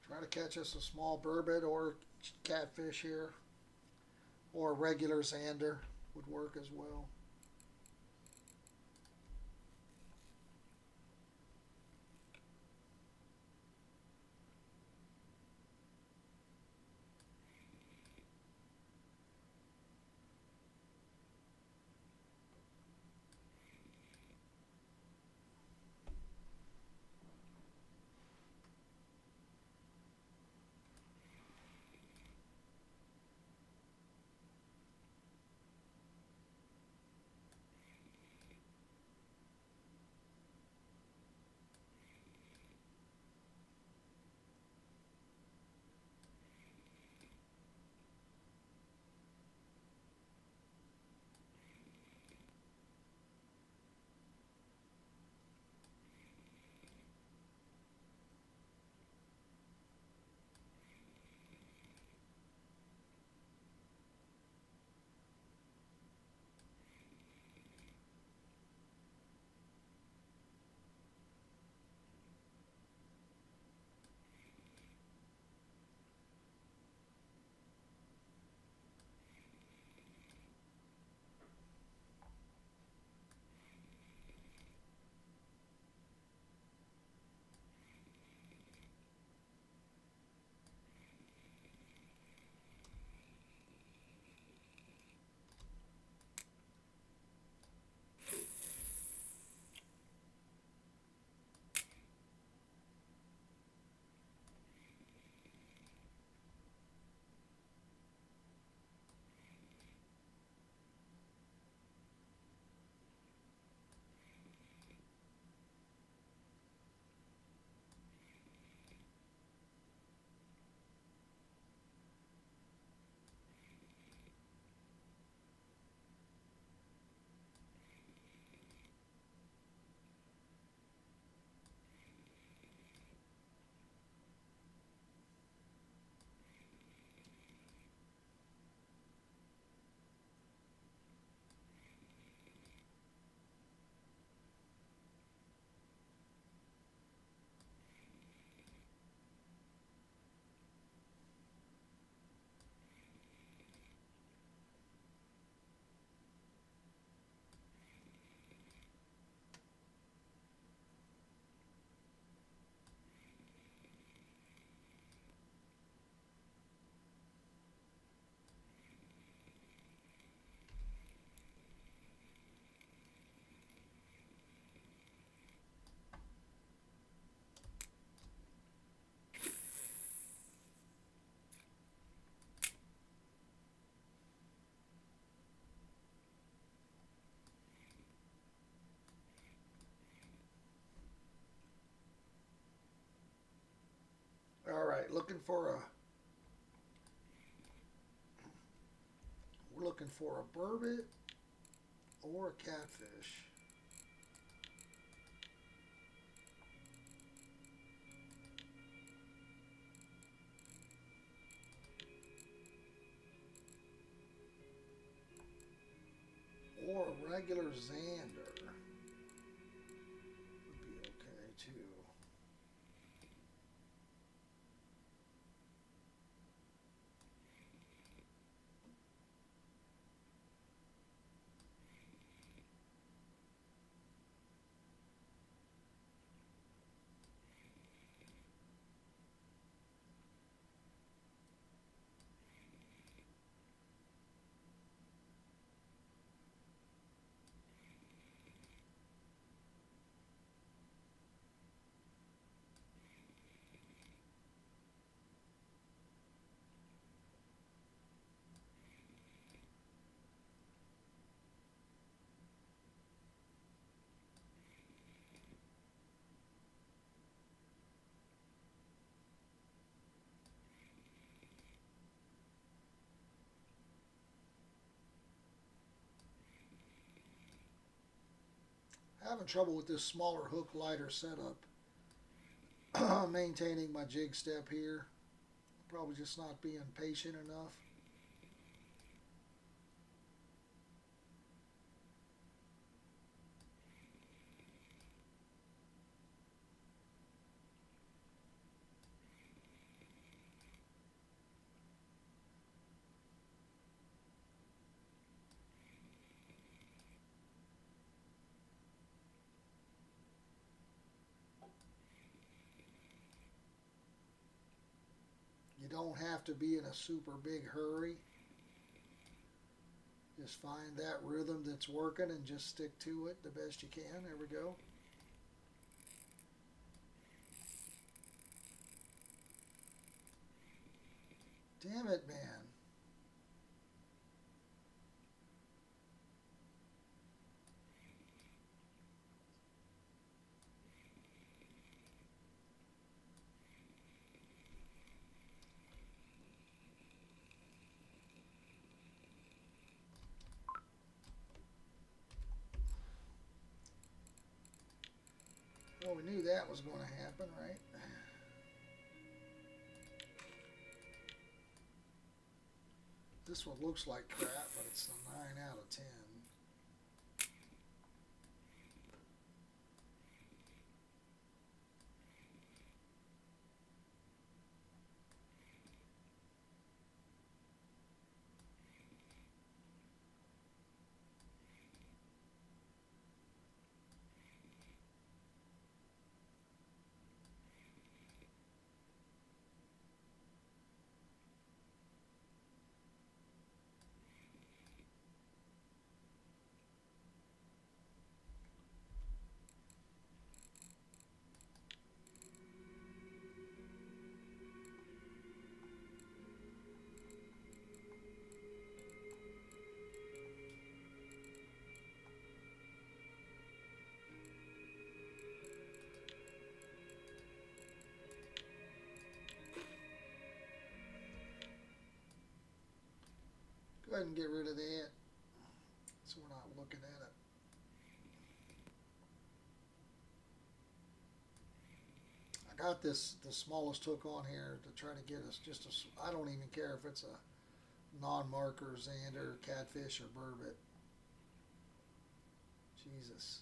Try to catch us a small burbot or catfish here, or a regular zander would work as well. All right, we're looking for a burbot or a catfish. or a regular Xander would be okay too. Having trouble with this smaller hook lighter setup. Maintaining my jig step here. Probably just not being patient enough. You don't have to be in a super big hurry. Just find that rhythm that's working and just stick to it the best you can. There we go. Damn it, man. Well, we knew that was going to happen, right? This one looks like crap, but it's a 9 out of 10. Go ahead and get rid of that so we're not looking at it. I got the smallest hook on here to try to get us just a, I don't even care if it's a non-marker, Xander, catfish, or burbot. Jesus.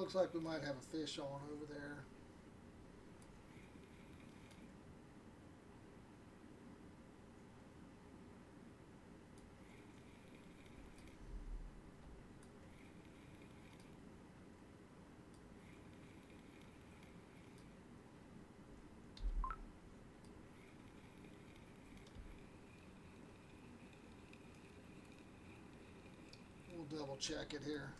looks like we might have a fish on over there. We'll double check it here.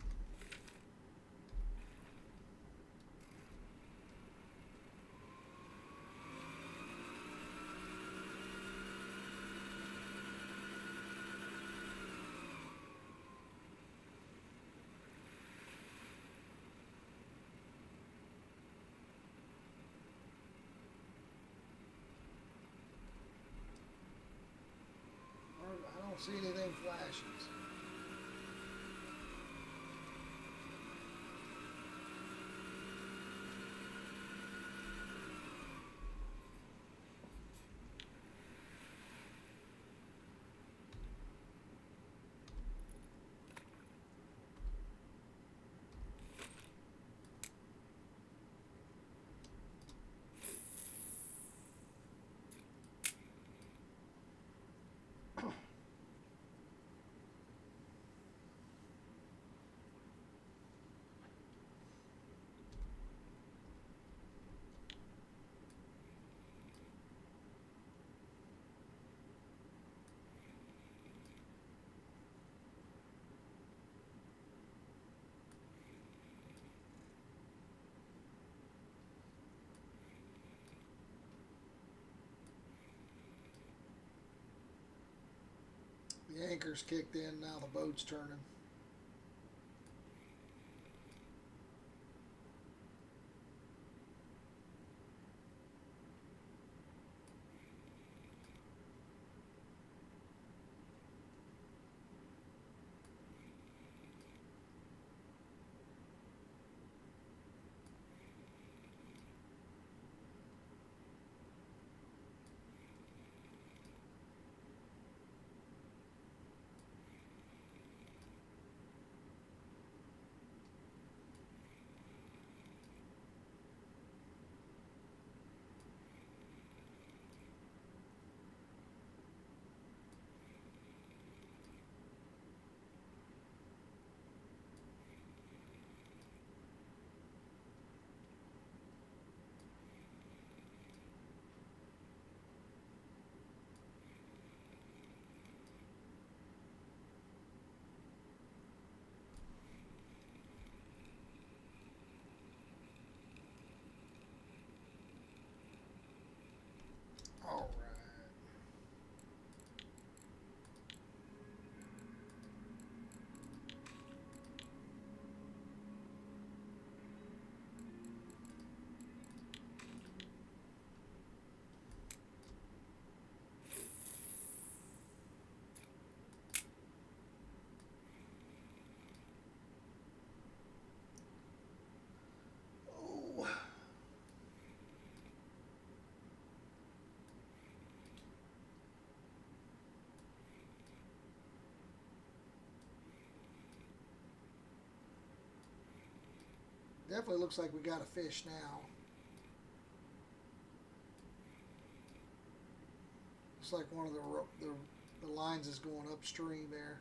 I don't see anything flashes. The anchor's kicked in, now the boat's turning. All right. Oh. Definitely looks like we got a fish now. Looks like one of the lines is going upstream there.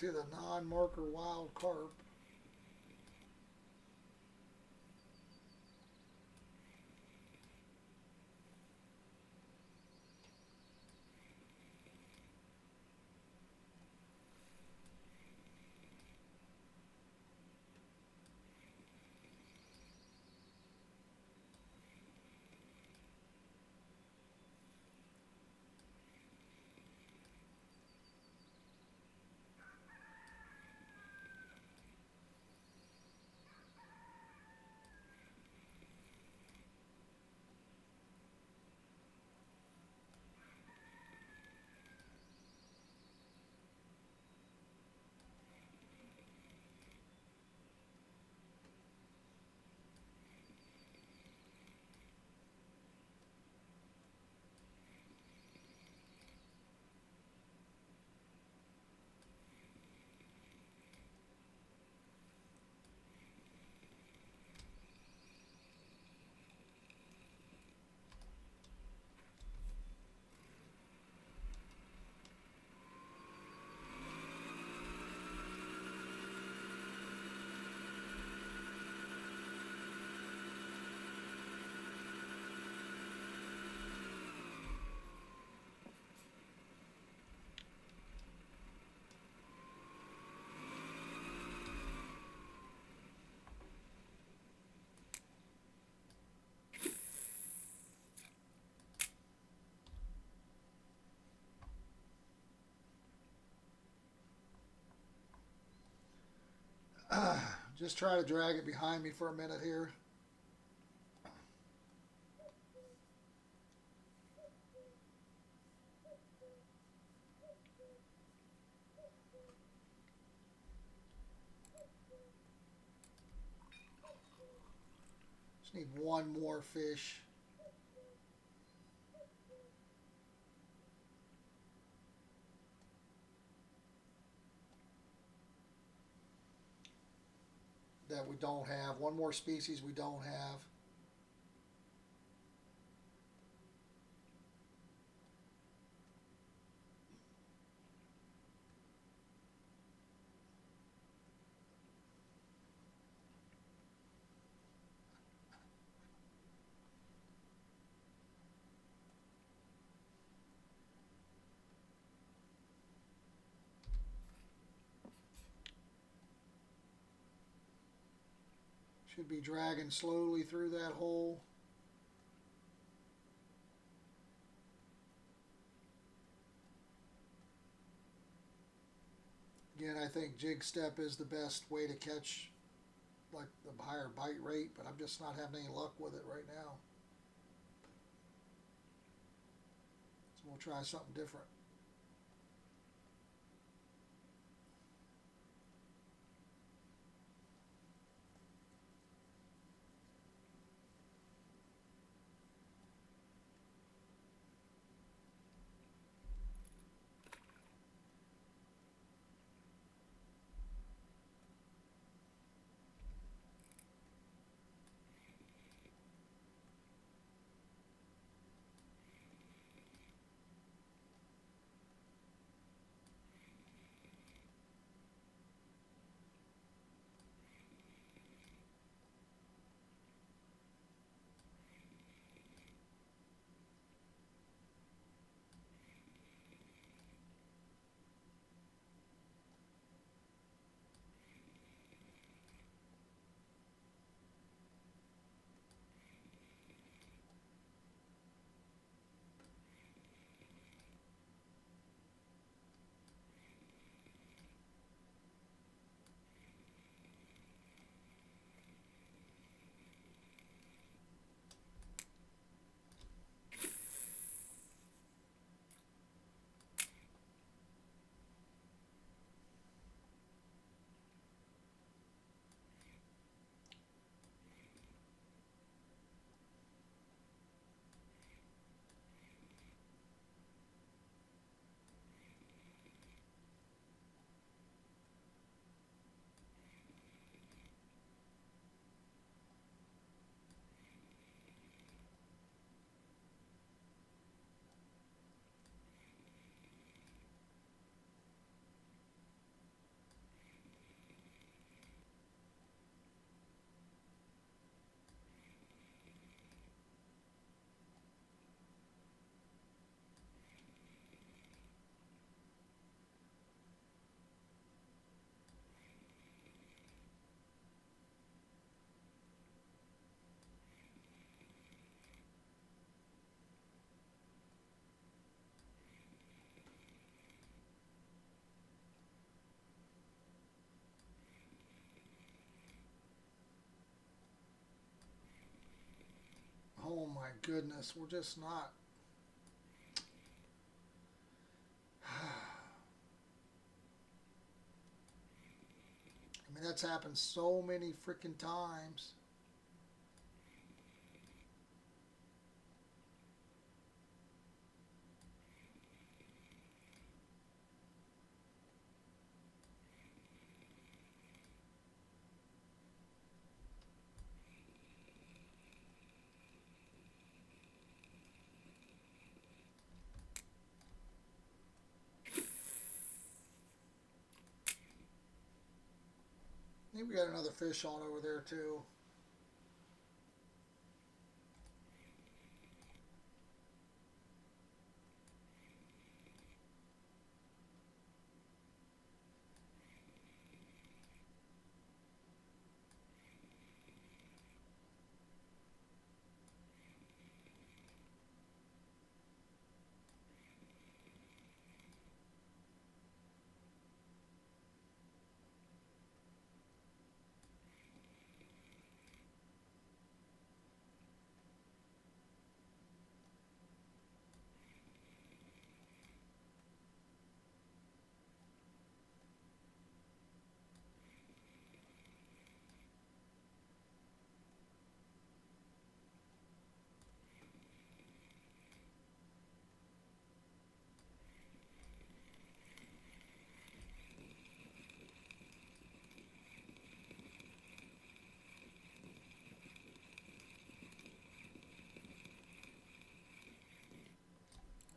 to the non-marker wild carp. Just try to drag it behind me for a minute here. Just need one more fish. That we don't have. One more species we don't have. Should be dragging slowly through that hole. Again, I think jig step is the best way to catch like the higher bite rate, but I'm just not having any luck with it right now. So we'll try something different. goodness, we're just not. I mean, that's happened so many freaking times. I think we got another fish on over there too.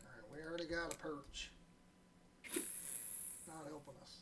All right, we already got a perch. Not helping us.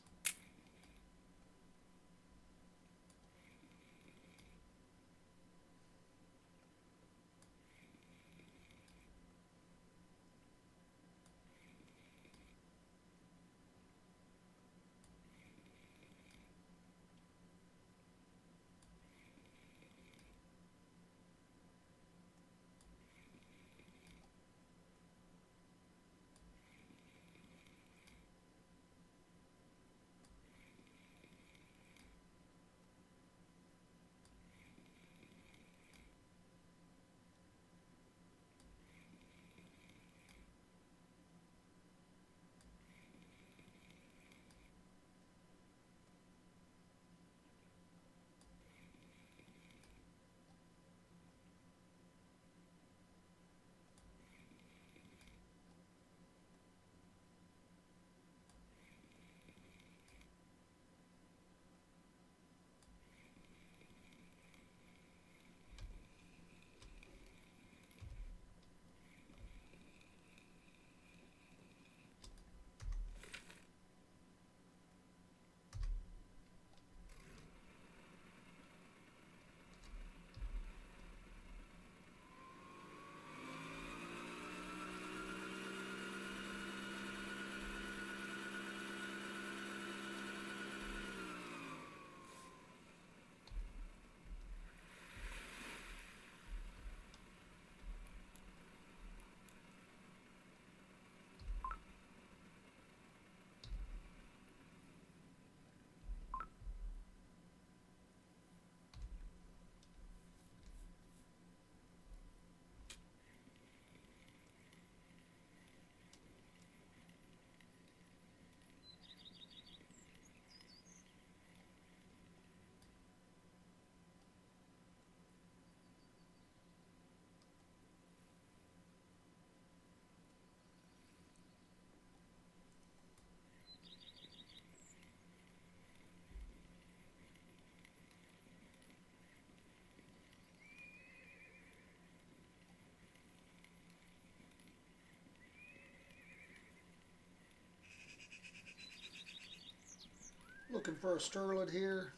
Looking for a sterlet here.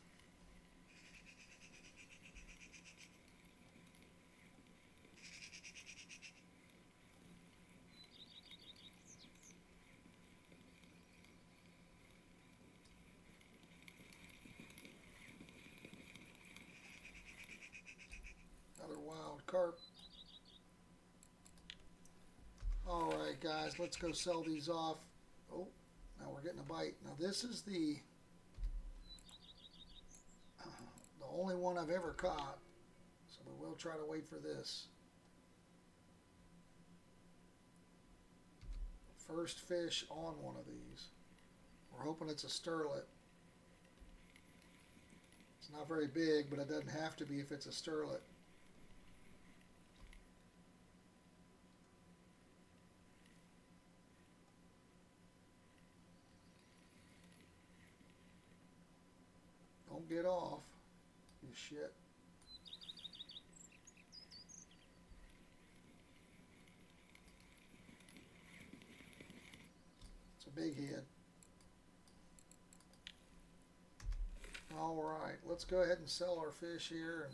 Another wild carp. All right, guys, let's go sell these off. Oh, now we're getting a bite. Now this is the only one I've ever caught, so we will try to wait for this. First fish on one of these. We're hoping it's a sterlet. It's not very big, but it doesn't have to be if it's a sterlet. Don't get off, you shit. It's a big head. Alright, let's go ahead and sell our fish here.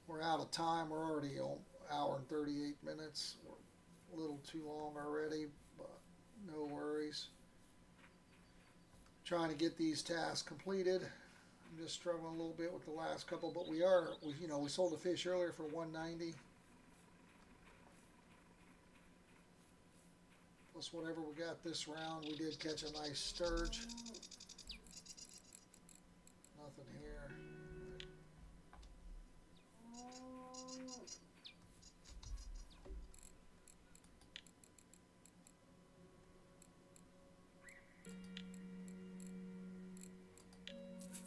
We're out of time. We're already on an hour and 38 minutes. We're a little too long already, but no worries. Trying to get these tasks completed. I'm just struggling a little bit with the last couple, but we sold a fish earlier for $190. Plus whatever we got this round. We did catch a nice sturge. Nothing here.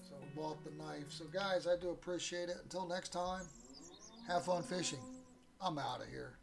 So we bought the knife. So guys, I do appreciate it. Until next time, have fun fishing. I'm out of here.